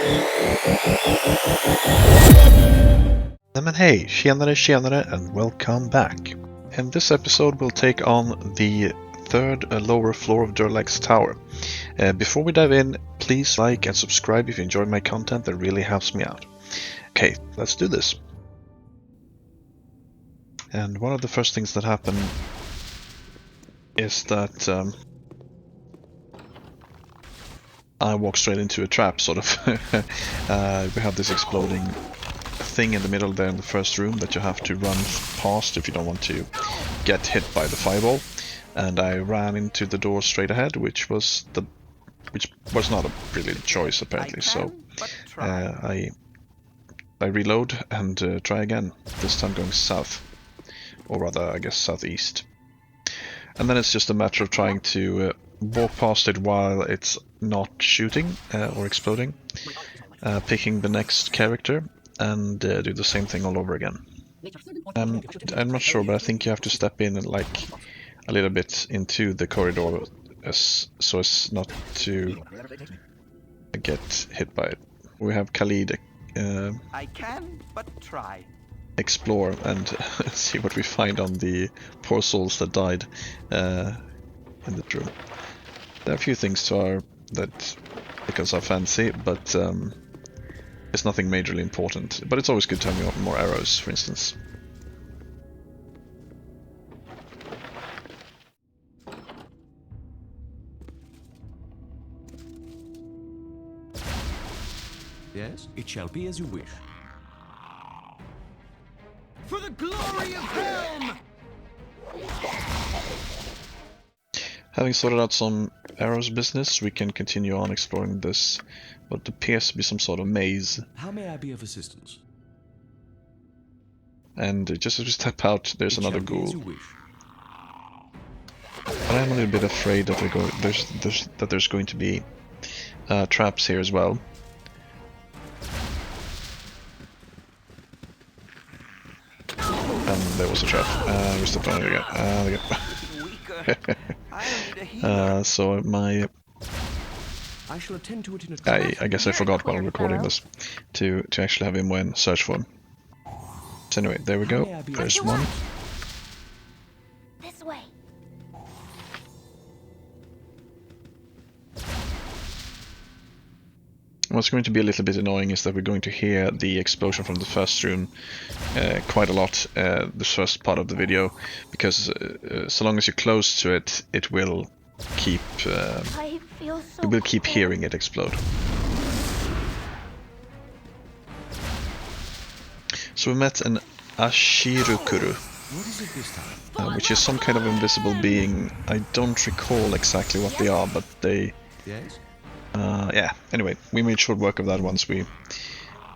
Men hej, tjenare and welcome back. In this episode we'll take on the third lower floor of Durlag's tower. Before we dive in, please like and subscribe if you enjoyed my content, that really helps me out. Okay, let's do this. And one of the first things that happen is that I walk straight into a trap, sort of. We have this exploding thing in the middle there in the first room that you have to run past if you don't want to get hit by the fireball. And I ran into the door straight ahead, which was not a brilliant choice apparently. So I reload and try again. This time going south, or rather, I guess southeast. And then it's just a matter of trying to walk past it while it's not shooting or exploding, picking the next character, and do the same thing all over again. I'm not sure, but I think you have to step in like a little bit into the corridor so as not to get hit by it. We have Khalid I can but try. Explore and see what we find on the poor souls that died in the room. There are a few things that make us our fancy, but it's nothing majorly important. But it's always good to have more arrows, for instance. Yes, it shall be as you wish. For the glory of Helm! Having sorted out some arrows business, we can continue on exploring this, what appears to be some sort of maze. How may I be of assistance? And just as we step out, there's It another shall be as ghoul. you wish. But I'm a little bit afraid that there's going to be traps here as well. And there was a trap. We stepped on it again. So I shall attend to it in a I guess I forgot while recording this to actually have him when search for him. So anyway, there we go. There's one. This way. What's going to be a little bit annoying is that we're going to hear the explosion from the first room quite a lot, the first part of the video, because so long as you're close to it, it will keep hearing it explode. So we met an Ashirukuru, What is it this time? which is some kind of invisible being. I don't recall exactly what they are, but they... Yes? yeah, anyway, we made short work of that once we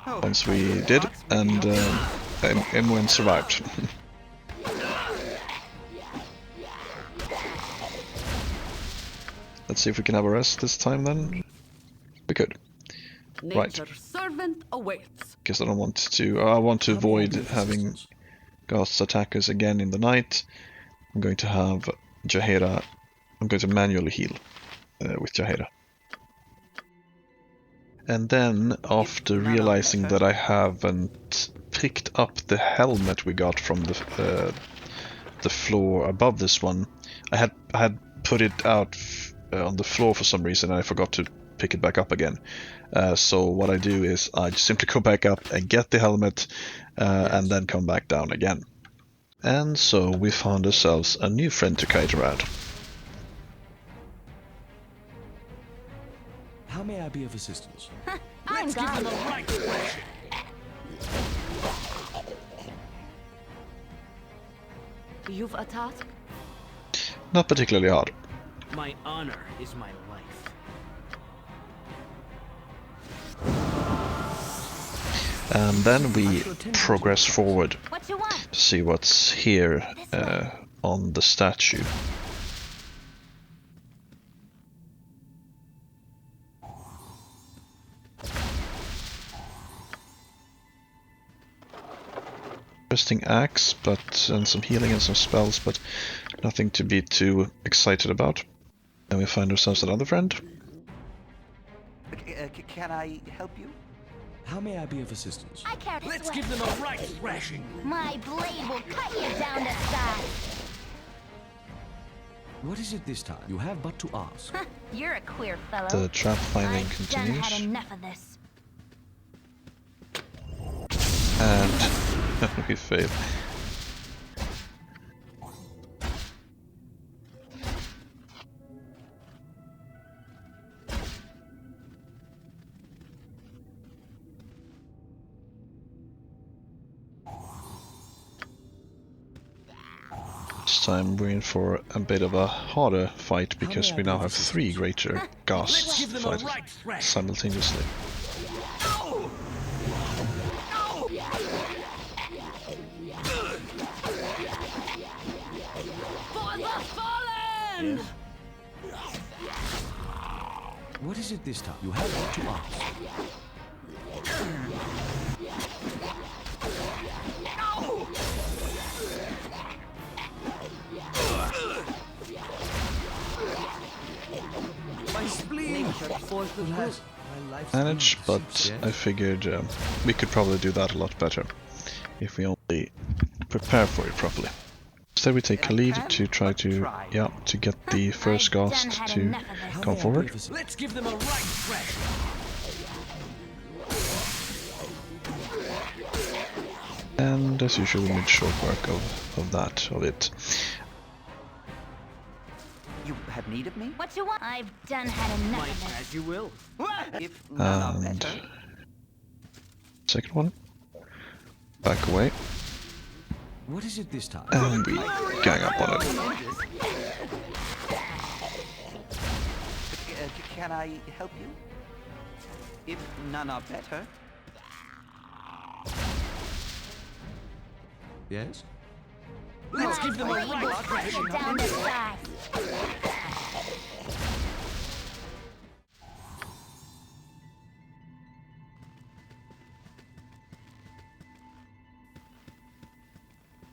did, and Emwen survived. Let's see if we can have a rest this time then. We could. Right. Servant awaits. Guess I don't want to... I want to avoid having ghosts attack us again in the night. I'm going to have Jaheira... I'm going to manually heal with Jaheira. And then, after realizing that I haven't picked up the helmet we got from the floor above this one, I had put it out on the floor for some reason, and I forgot to pick it back up again. So what I do is I just simply go back up and get the helmet, and then come back down again. And so we found ourselves a new friend to kite around. How may I be of assistance? I'm gone. The right way. You've a task? Not particularly hard. My honor is my life. And then we progress forward What you want? to see what's here on the statue. Interesting axe, and some healing and some spells, but nothing to be too excited about. And we find ourselves another friend. Can I help you? How may I be of assistance? I can't Let's sweat. give them a right thrashing. My blade will cut you down to size. What is it this time? You have but to ask. You're a queer fellow. The trap finding I've done had continues. enough of this. And we fail. This time we're in for a bit of a harder fight because we now have 3 greater ghasts Give them a fighting right thrash. simultaneously. For the fallen! What is it this time? You have but to ask. My spleen. Manage, but I figured we could probably do that a lot better if we only prepare for it properly. Instead we take a lead to try to, yeah, to get the first I've done ghast had to enough of this. come forward. Let's give them a right thrash. And as usual we made short work of it. You have need of me? What you want? I've done had enough of this. As you will. If none are And better. second one. Back away. What is it this time? And we gang up on it. Can I help you? If none are better. Yes? Let's give them a Blade will right cut thrash. you down to size.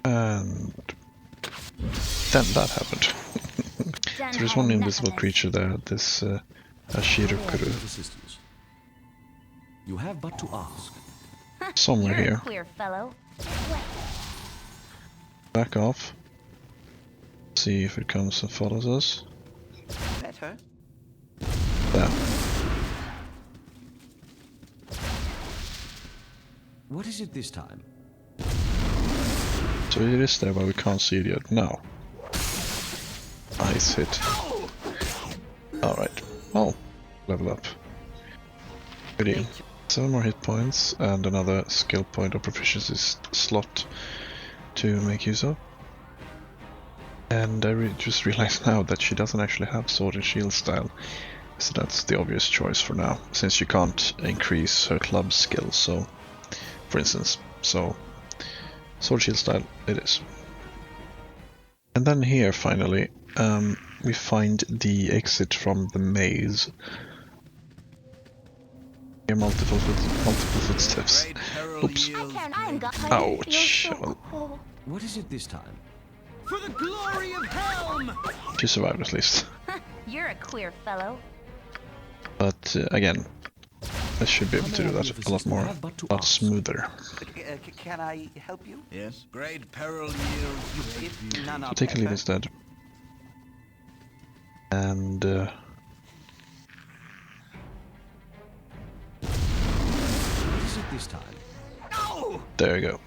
And then that happened. Done There's had one enough invisible of this. creature there, this How may I be Ashirokuru, of assistance? You have but to ask. somewhere You're a here. queer fellow. This way. Back off. See if it comes and follows us. Better. There. What is it this time? So it is there, but we can't see it yet. Now. Nice hit. Alright. Oh, level up. Pretty. 7 more hit points and another skill point or proficiency slot to make use of. And I just realized now that she doesn't actually have sword and shield style, so that's the obvious choice for now, since you can't increase her club skill, so, for instance, so sword shield style it is. And then here finally we find the exit from the maze. Here multiple footsteps. Oops. I'm gone. Ouch. Oh. What is it this time? For the glory of Helm! She survived at least. You're a queer fellow. But again, I should be able to do that a lot more, a lot smoother. Can I help you? Yes. Great peril yields. If none are So take a lead better. instead. And What is it this time? there you go.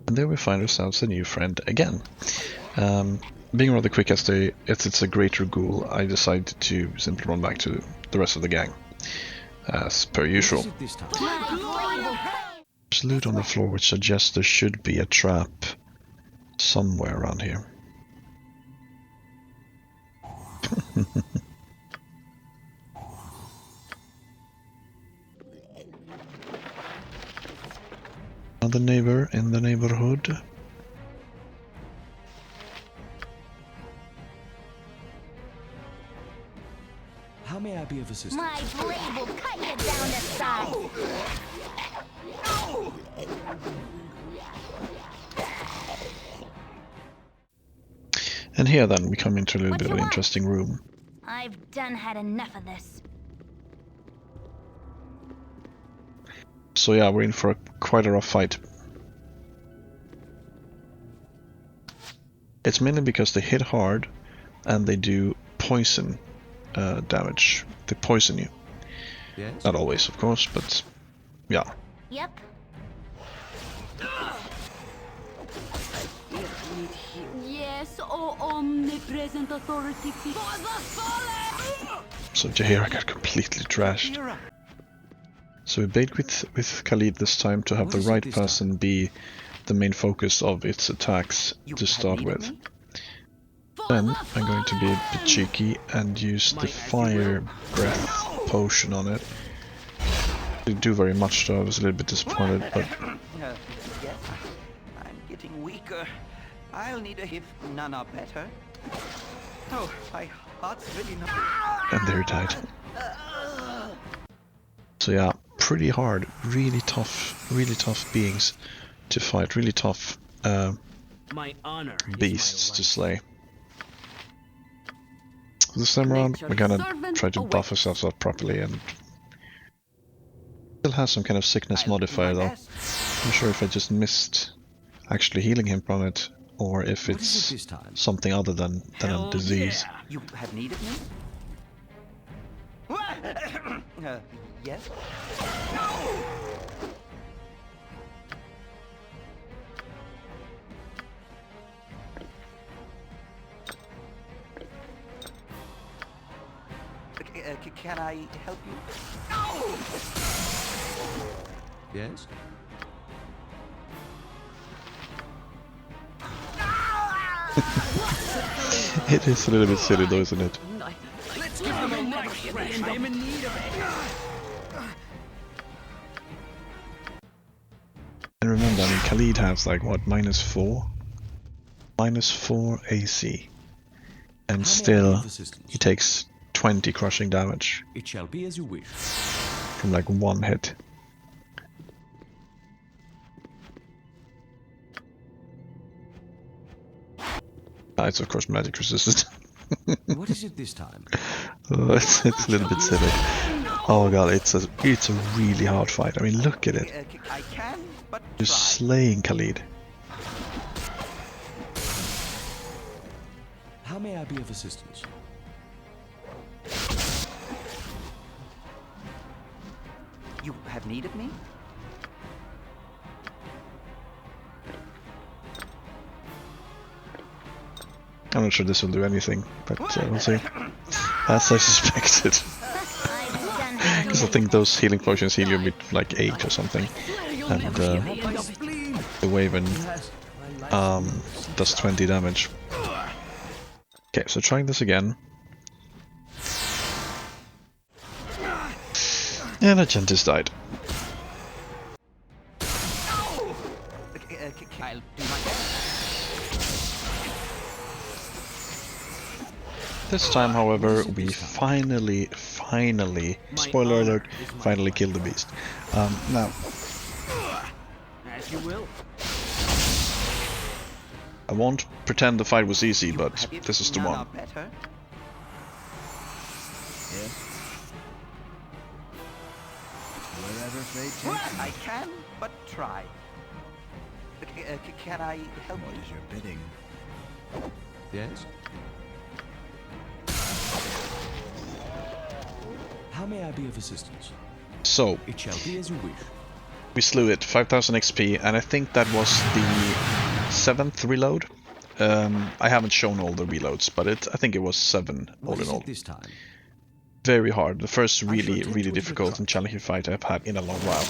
And there we find ourselves a new friend again. Being rather quick as it's a greater ghoul, I decided to simply run back to the rest of the gang, as per What usual. is it this time? My blade will There's loot on the floor which suggests there should be a trap somewhere around here. Another neighbor in the neighborhood. How may I be of assistance? My blade will cut you down to size. And here then we come into a little What bit you of an want? interesting room. I've done had enough of this. So yeah, we're in for quite a rough fight. It's mainly because they hit hard and they do poison damage. They poison you. Yes? Not always, of course, but yeah. Yep. Yes, oh omnipresent authority. For the fallen! So Jaheira got completely trashed. So we bait with Khalid this time to have What the is it right this time? person be the main focus of its attacks to start with. Then I'm going to be a bit cheeky and use the fire breath potion on it. Didn't do very much though, I was a little bit disappointed, but Yes, I'm getting weaker. I'll need a if none are better. Oh, my heart's really not. and there he died. So yeah, pretty hard, really tough beings to fight, really tough My honor beasts to slay. This time around, we're gonna try to buff ourselves up properly, and still has some kind of sickness modifier though. I'm not sure if I just missed actually healing him from it, or if What is it it's this time? something other than a disease. You have need of me? Yes? Can I help you? Yes? It is a little bit silly though, isn't it? Let's give them a right thrash. I am in need of it. And remember, I mean, Khalid has like what, -4? -4 AC. And How may I still, be of assistance? he takes 20 crushing damage It shall be as you wish. from like one hit. It's of course magic resistant. What is it this time? Oh, it's a little bit silly. Oh god, it's a really hard fight. I mean, look at it. I can, but Just try. slaying Khalid. How may I be of assistance? You have need of me? I'm not sure this will do anything, but we'll see. As I suspected. I've done had Because I think those healing potions heal you with like 8 or something. And the Waven does 20 damage. Okay, so trying this again. And Agentis died. I'll do my best. This time, however, we finally, spoiler alert, finally killed the beast. Now, As you will. I won't pretend the fight was easy, but If this is the none one. are better. Wherever fate takes I can, but try. Can I help what you? is your bidding? Yes? How may I be of assistance? So, It shall be as you wish. we slew it, 5000 XP, and I think that was the 7th reload. I haven't shown all the reloads, but I think it was 7 all What in is all. it this time? Very hard. The first really, attend really to it with difficult trust. and challenging fight I've had in a long while.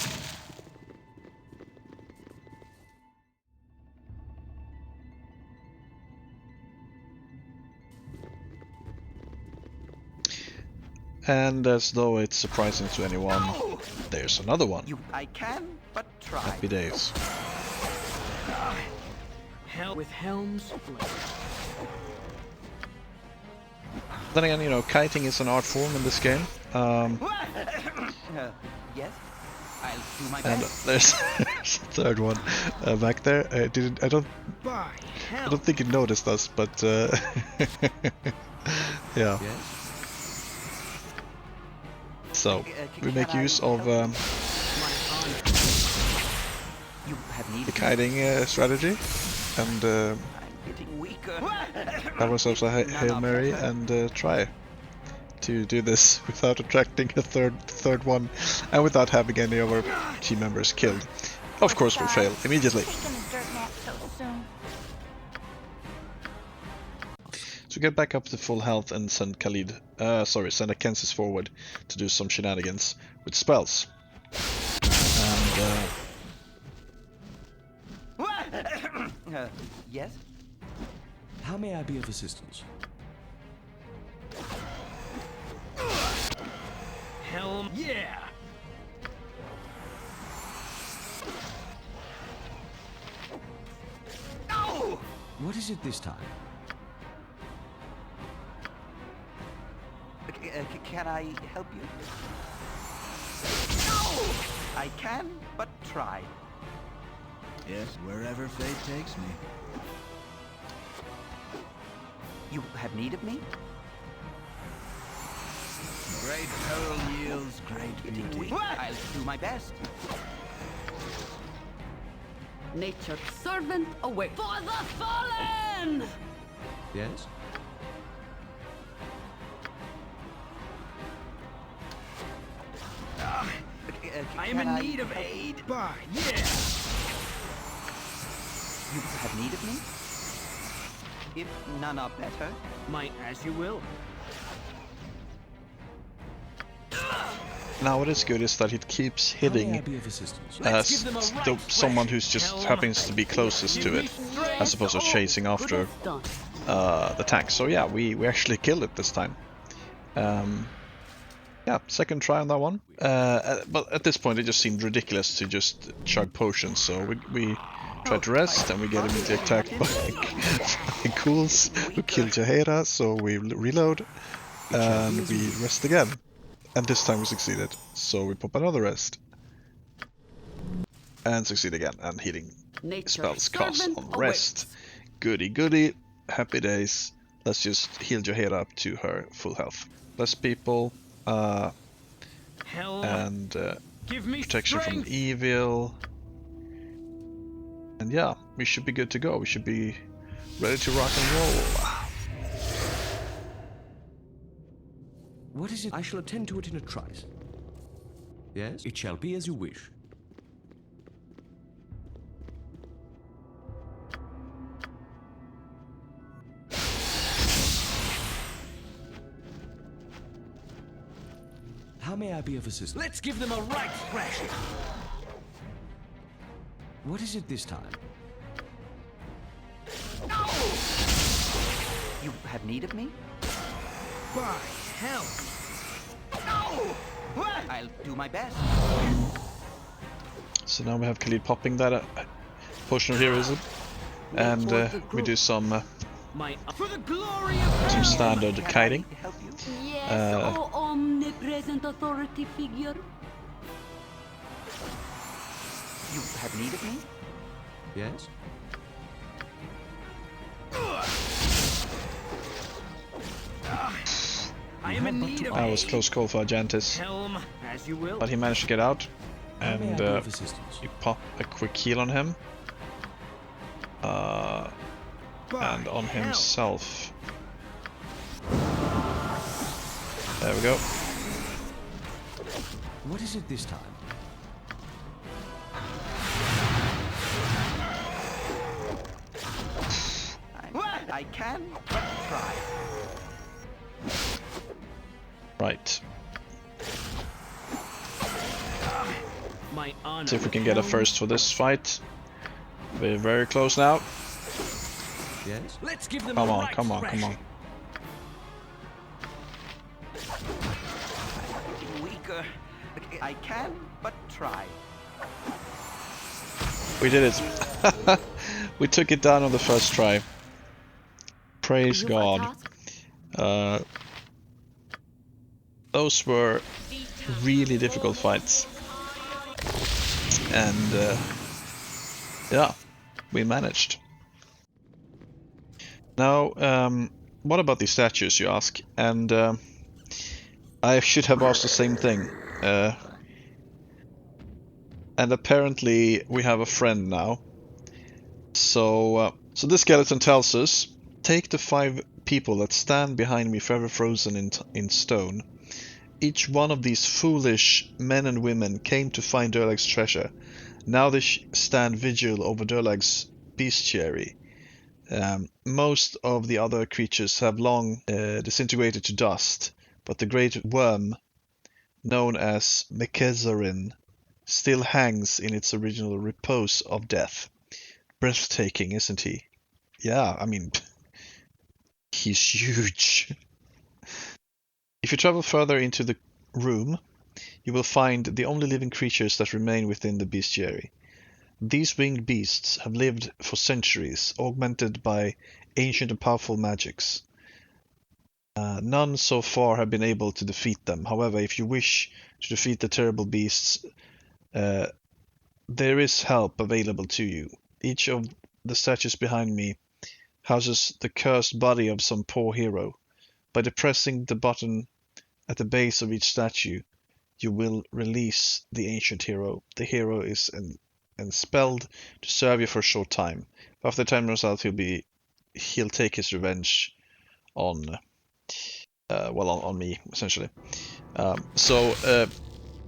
And as though it's surprising to anyone, there's another one. I can, but try. Happy days. Hell with Helm's Flame. Then again, you know, kiting is an art form in this game. Yes, I'll do my And best. there's a third one back there. I don't think it noticed us, but yeah. So we make use of You have the needed me. kiting strategy, and I'm getting weaker. have ourselves a Hail Mary and try to do this without attracting a third one, and without having any of our team members killed. Of course, we'll fail immediately. Taking a dirt nap so soon. So get back up to full health and send send Akensis forward to do some shenanigans with spells. And Yes? How may I be of assistance? Helm. Yeah. No! What is it this time? Can I help you? No! I can, but try. Yes, wherever fate takes me. You have need of me? Great peril yields great beauty. I'll do my best. Nature's servant away. For the fallen! Yes? I am in need of aid. Bah, yeah. You have need of me? If none are better, As you will. now what is good is that it keeps How may I hitting be of assistance? someone who's just happens to be closest to it, as opposed to chasing after Done. the tank. So yeah, we actually killed it this time. Yeah, second try on that one. But at this point it just seemed ridiculous to just chug potions, so we tried to rest, and we get immediately attacked by ghouls who kill Jaheira, so we reload, and we rest again. And this time we succeeded, so we pop another rest. And succeed again, and healing spells cost on rest. Goody goody, happy days. Let's just heal Jaheira up to her full health. Less people, Helm. and Give me protection from strength. evil. And yeah, we should be good to go. We should be ready to rock and roll. What is it? I shall attend to it in a trice. Yes? It shall be as you wish. How may I be of assistance? Let's give them a right thrashing. What is it this time? no! You have need of me? By hell. No! I'll do my best. So now we have Khalid popping that potion of heroism, and we do some For the glory of some standard Can kiting. I help you? Yes, oh omnipresent authority figure. You have need of me? Yes? I am in need of That was aid. close call for Argentis, Helm, as you will. but he managed to get out, How may I and be of assistance? you pop a quick heal on him, By and on hell. himself. There we go. What is it this time? I can, but try. Right. My honor. See if we can get a first for this fight. We're very close now. Yes? Let's give them Come a on, right come on, come on. Getting weaker. I can, but try. We did it. We took it down on the first try. Praise You for a God. task? those were really difficult fights. And yeah, we managed. Now, what about these statues, you ask? And I should have asked the same thing. And apparently we have a friend now. So this skeleton tells us, take the 5 people that stand behind me forever frozen in stone. Each one of these foolish men and women came to find Durlag's treasure. Now they stand vigil over Durlag's bestiary. Most of the other creatures have long disintegrated to dust, but the great worm, known as Mekezarin, still hangs in its original repose of death. Breathtaking, isn't he? Yeah, I mean, he's huge. If you travel further into the room, you will find the only living creatures that remain within the bestiary. These winged beasts have lived for centuries, augmented by ancient and powerful magics. None so far have been able to defeat them. However, if you wish to defeat the terrible beasts, there is help available to you. Each of the statues behind me houses the cursed body of some poor hero. By depressing the button at the base of each statue, you will release the ancient hero. The hero is enspelled to serve you for a short time. After the time runs out, he'll take his revenge on me, essentially. So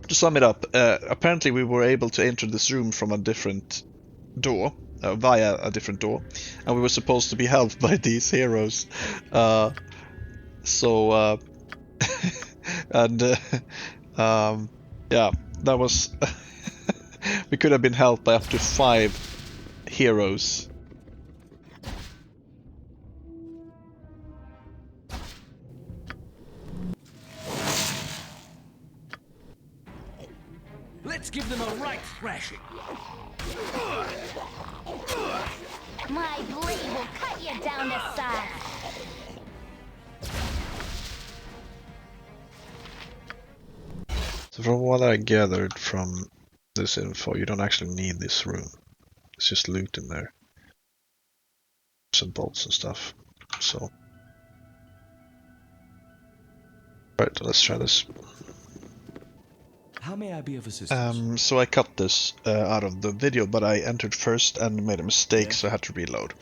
to sum it up, apparently we were able to enter this room from a different door, via a different door, and we were supposed to be helped by these heroes. And yeah, that was we could have been helped by up to 5 heroes. Let's give them a right thrashing. My blade will cut you down to size. So from what I gathered from this info, you don't actually need this room. It's just loot in there. Some bolts and stuff. So, right, let's try this. How may I be of assistance? So I cut this out of the video, but I entered first and made a mistake, so I had to reload.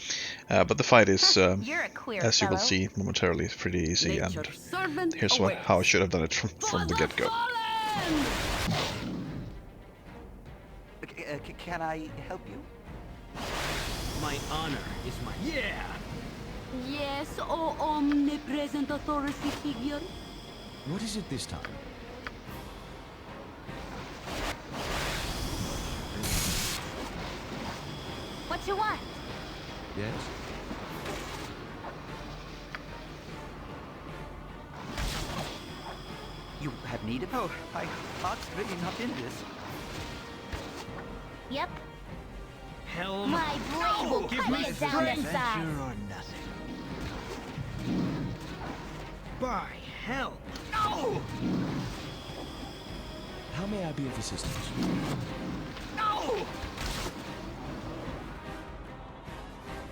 But the fight is, You're a queer as you will fellow. see momentarily, pretty easy. And Nature's servant here's how I should have done it from the get-go. Can I help you? My honor is my... Yeah! Yes, oh omnipresent authority figure. What is it this time? What you want? Yes? You have need of... Oh, my heart's really not in this. Yep. Helm. My blade will Give cut me you down to strength. size. or nothing. By hell. No! How may I be of assistance? No!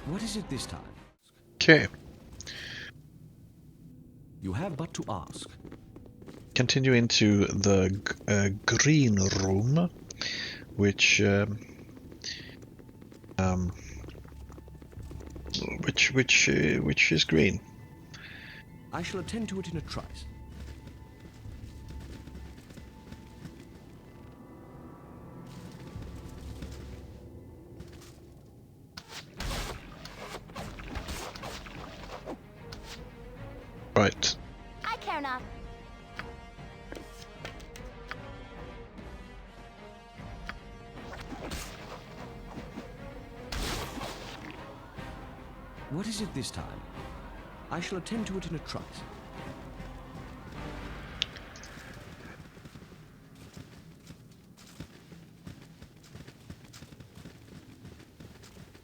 What is it this time? Okay, You have but to ask. continue into the green room, which is green. I shall attend to it in a trice. Right. I care not. What is it this time? I shall attend to it in a trice.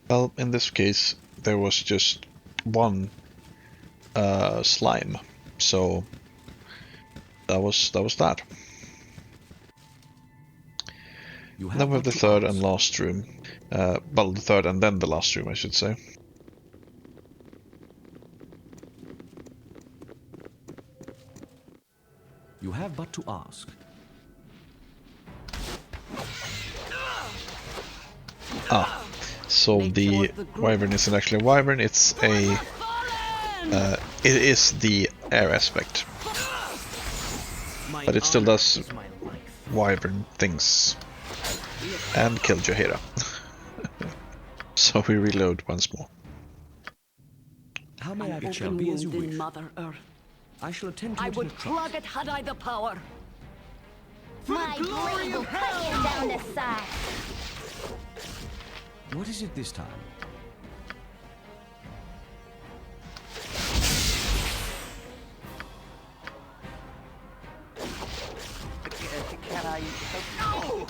Well, in this case, there was just one slime, so that was that. You Then we have but the to third ask. and last room. Well, the third and then the last room, I should say. You have but to ask. So the wyvern isn't actually a wyvern, it's a it is the air aspect, but it still does wyvern things and kill Jaheira. So we reload once more. How may I An it shall open be as you wound in wish. Mother Earth. I shall attend to I it in would a trice. plug it had I the power. My blade will cut you down to size. What is it this time? Can I... No!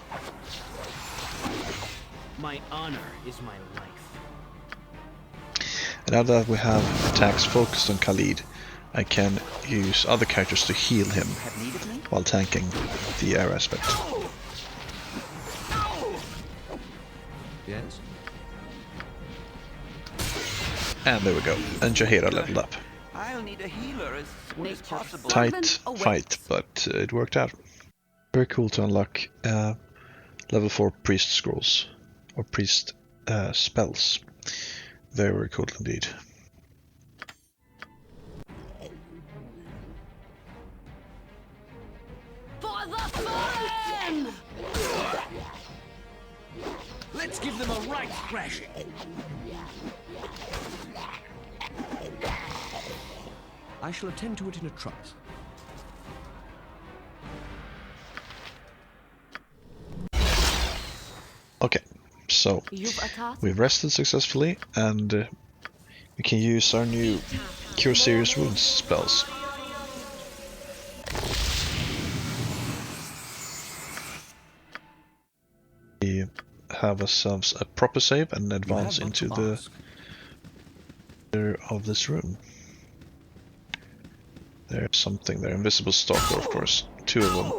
My honor is my life. And now that we have attacks focused on Khalid, I can use other characters to heal him Have need of me? while tanking the air aspect. Yes? And there we go. And Jaheira leveled up. I'll need a healer as soon as possible. Tight fight, but it worked out. Very cool to unlock level 4 priest scrolls or priest spells. Very, very cool indeed. For the fallen! Let's give them a right thrashing. I shall attend to it in a trice. Okay, so You've a task? we've rested successfully, and we can use our new Cure Serious Wounds spells. We have ourselves a proper save and advance You have but into to the ask. center of this room. There's something there. Invisible Stalker, of course. 2 of them.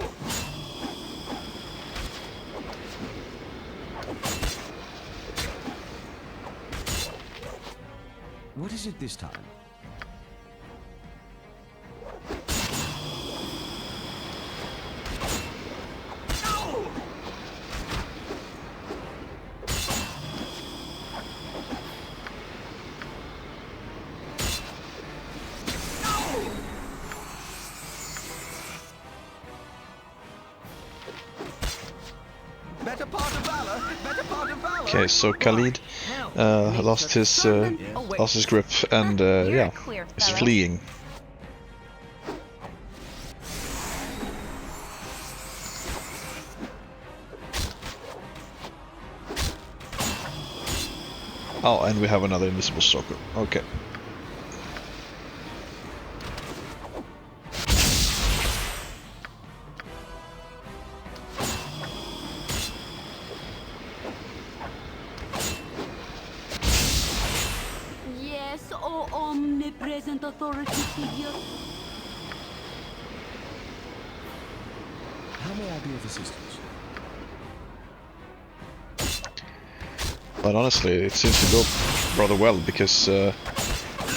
What is it this time? Better part of valor! Better part of valor! Okay, so Khalid lost his grip and yeah, Clear, is fellow. fleeing. Oh, and we have another invisible stalker. Okay. Yes, O omnipresent authority figure. How may I be of assistance? But honestly, it seems to go rather well, because that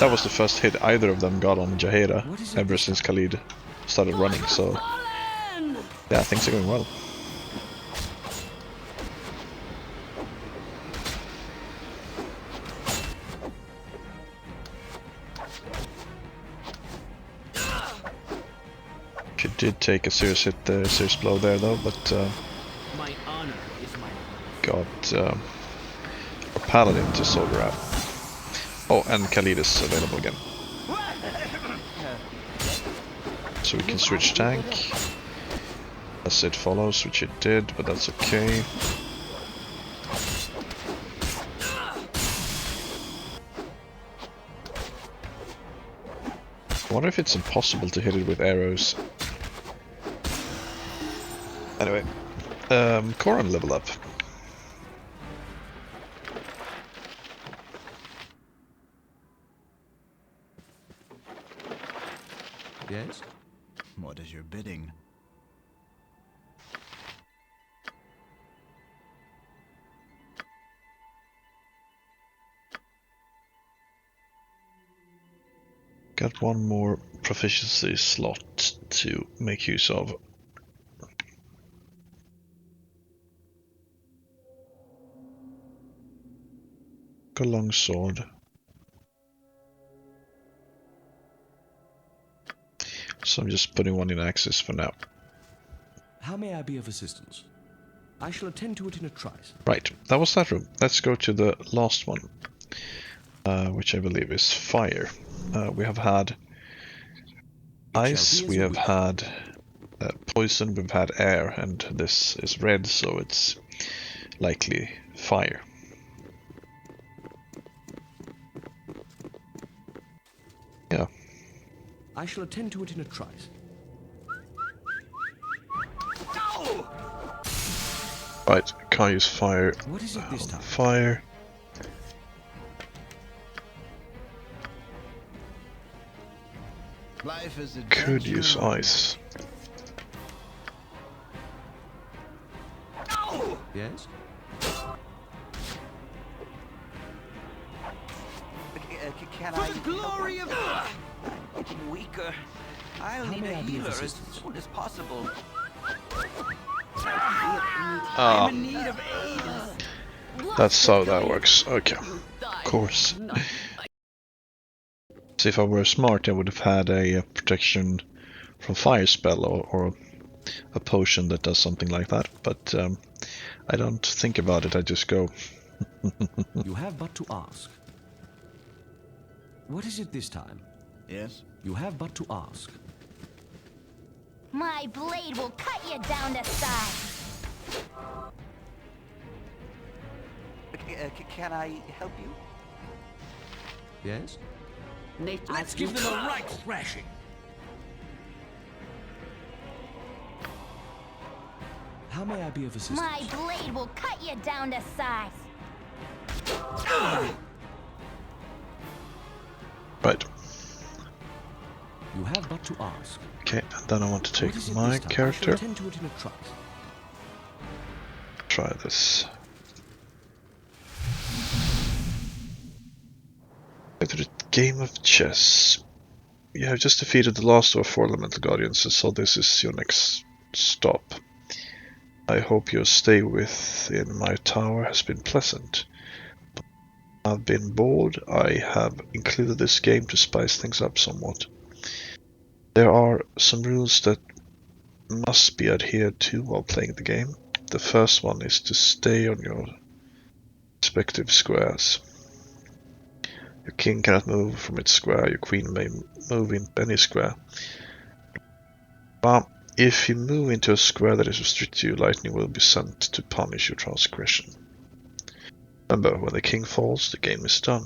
was the first hit either of them got on Jaheira What is it ever this since Khalid started running, so Fallen! yeah, things are going well. She did take a serious hit there, serious blow there though, but My honor is my life. got a paladin to soldier out. Oh, and Khalid is available again. So we can switch tank. As it follows, which it did, but that's okay. I wonder if it's impossible to hit it with arrows. Anyway, Koran level up. Yes? What is your bidding? Got one more proficiency slot to make use of. Got a long sword. So I'm just putting one in axis for now. How may I be of assistance? I shall attend to it in a trice. Right, that was that room. Let's go to the last one, which I believe is fire. We have had ice, we have had poison, we've had air, and this is red, so it's likely fire. Yeah. I shall attend to it in a trice. Right, can't use fire. What is it this time? Fire. Life is a Could use ice. Yes? Can I? For the glory of I'm getting weaker. I'll need a healer as soon as possible. Ah, I'm in need of aid. that's how that works. Okay, of course. So if I were smart, I would have had a protection from fire spell or a potion that does something like that. But I don't think about it. I just go. You have but to ask. What is it this time? Yes? You have but to ask. My blade will cut you down to size. Can I help you? Yes? Let's give them a right thrashing. How may I be of assistance? My blade will cut you down to size. Right. You have but to ask. Okay, and then I want to take What is it my this time? I character. shall attend to it in a trice. Try this. After the game of chess, you have just defeated the last of our 4 elemental guardians, so this is your next stop. I hope your stay within my tower has been pleasant. I've been bored. I have included this game to spice things up somewhat. There are some rules that must be adhered to while playing the game. The first one is to stay on your respective squares. Your king cannot move from its square, your queen may move in any square. But if you move into a square that is restricted to you, lightning will be sent to punish your transgression. Remember, when the king falls, the game is done.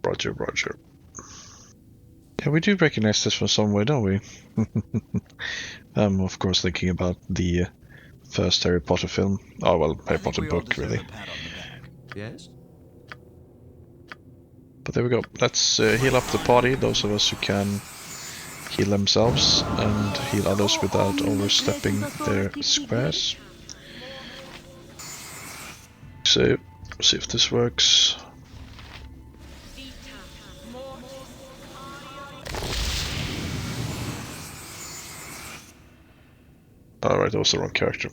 Roger, roger. Yeah, we do recognize this from somewhere, don't we? I'm of course thinking about the first Harry Potter film. Oh well, Harry Potter book, really. Yes? But there we go. Let's heal up the party, those of us who can heal themselves, and heal others without overstepping their squares. So, see if this works. Alright, that was the wrong character.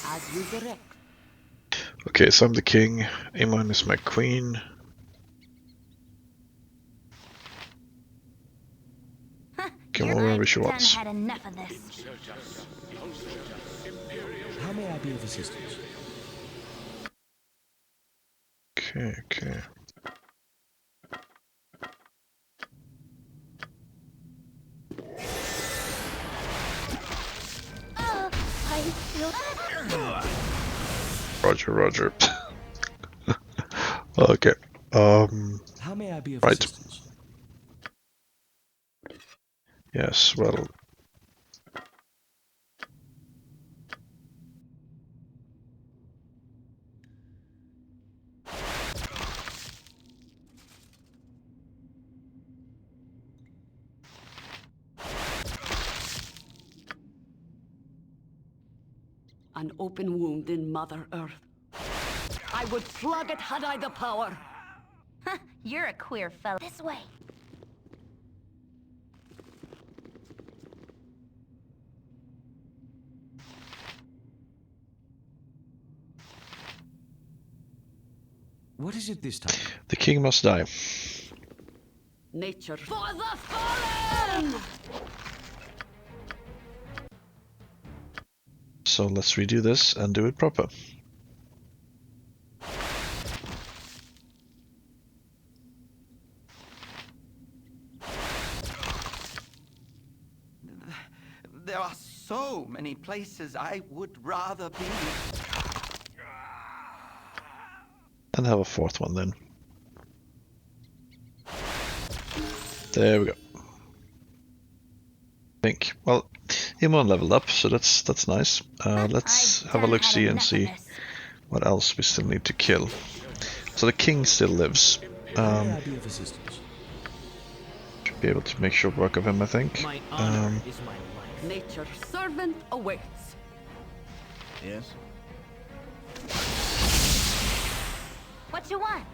As you direct. Okay, so I'm the king, Iman is my queen. Come over whenever she wants. Had enough of this. How may I be of assistance? Okay, okay. I feel Roger, Roger. Okay. How may I be of Right. assistance? Yes, well. An open wound in Mother Earth. I would plug it had I the power. You're a queer fellow. This way. What is it this time? The king must die. Nature for the fallen! So let's redo this and do it proper. There are so many places I would rather be. And have a fourth one then. There we go. Think. Well, Imon leveled up, so that's nice. Let's have a look-see and see what else we still need to kill. So the king still lives. How may I be of assistance? Should be able to make short work of him, I think. My honor is my life. Nature's servant awaits. Yes? What you want?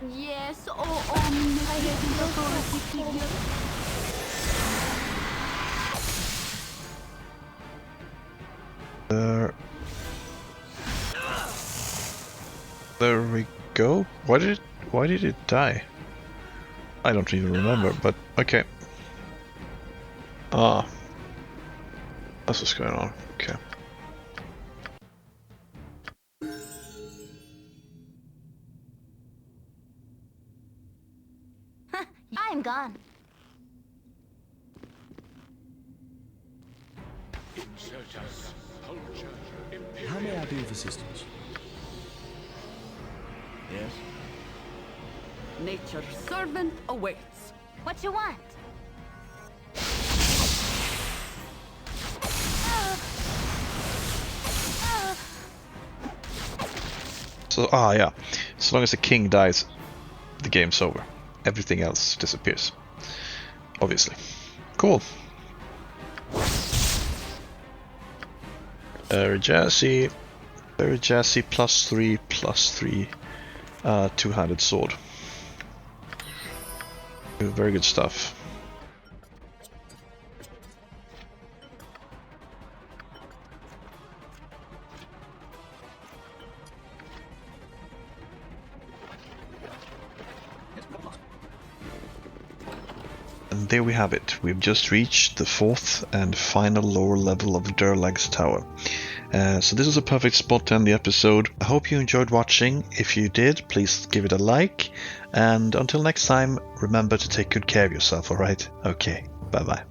Yes, oh omnipresent authority figure. There we go. Why did it die? I don't even remember, but okay. Ah. That's what's going on. Okay. I'm gone. How may I be of assistance? Yes? Nature's servant awaits. What you want? So, yeah. As long as the king dies, the game's over. Everything else disappears. Obviously. Cool. Very jazzy. Very jazzy. +3/+3. Two-handed sword. Very good stuff. And there we have it. We've just reached the 4th and final lower level of Durlag's tower. So this is a perfect spot to end the episode. I hope you enjoyed watching. If you did, please give it a like. And until next time, remember to take good care of yourself, alright? Okay, bye bye.